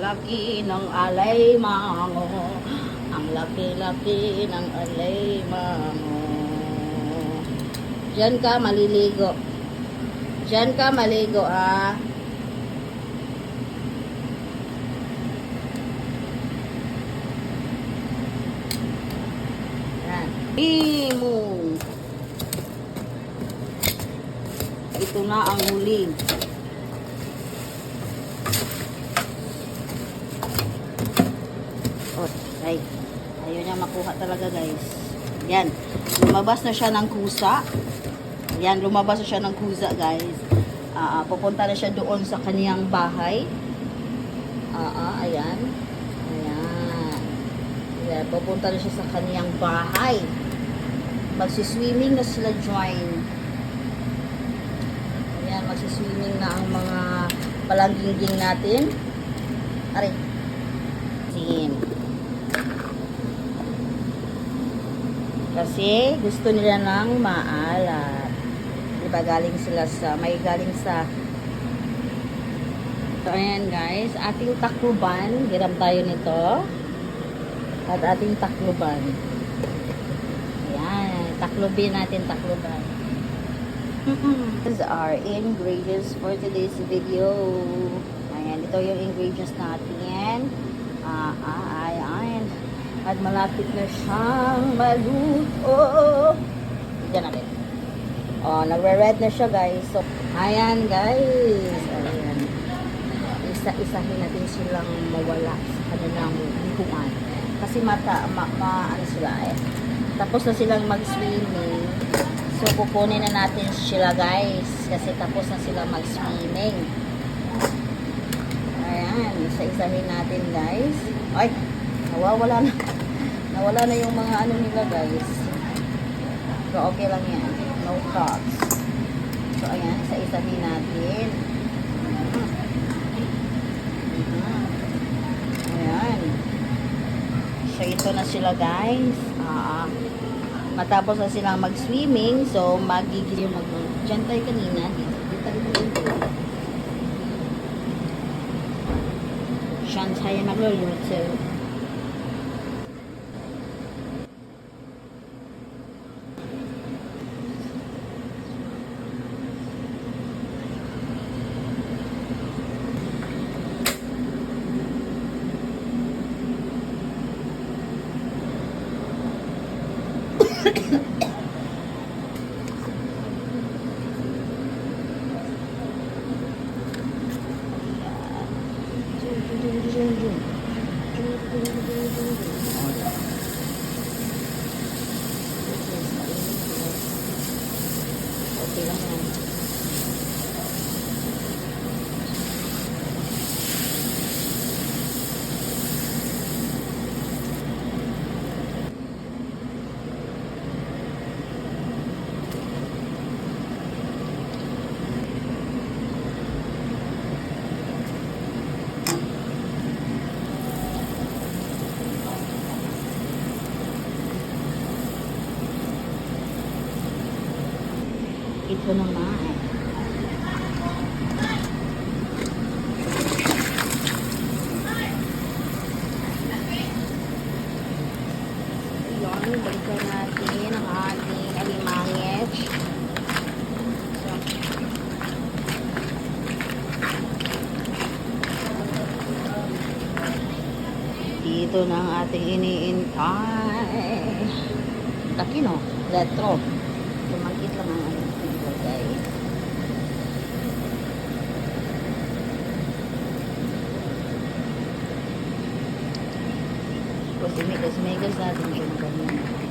laki ng alaymango. Ang laki-laki ng alaymango. Diyan ka maliligo. Diyan ka maligo, ah. Yan. Imo. Ito na ang huli. Oh, ay. Ayaw niya makuha talaga, guys. Yan. Lumabas na siya ng kusa. Yan, lumabas na siya ng kusa, guys. Pupunta na siya doon sa kaniyang bahay. Ayan. Ayan. Ayan, pupunta na siya sa kaniyang bahay. Magsiswimming na sila, join. Ayan, magsiswimming na ang mga palangging natin. Aray. Sin. Kasi gusto nila ng maalat. Diba galing sila sa, may galing sa. So ayan guys, ating takluban. Hiram tayo nito. At ating takluban. Ayan, taklubin natin, takluban. These are ingredients for today's video. Ayan, ito yung ingredients natin. Ayan. At malapit na siyang maluto. Diyan natin. Nagre-red na siya, guys. So, ayan, guys. Ayan. Isa-isahin natin silang mawala sa kanilang likuan. Kasi ano sila eh. Tapos na silang mag-swimming. So, kukunin na natin sila, guys. Kasi tapos na silang mag-swimming. Ayan. Isa-isahin natin, guys. Ay! Nawawala na. Nawala na yung mga ano nila, guys. So, okay lang yan. No thoughts. So, ayan. Isa-isahin natin. Ayan. So, ito na sila, guys. Matapos na silang mag-swimming. So, magigil yung Diyan tayo kanina. Dito tayo magluluto. Diyan tayo magluluto. Okay lang yan. Ito naman. Ayan, balikan natin ang ating alimangit. Dito na ang ating iniintay. Laki no? Retro. Sumangkit lang ang ating video, guys. Kasi megas natin siya ng ganyan.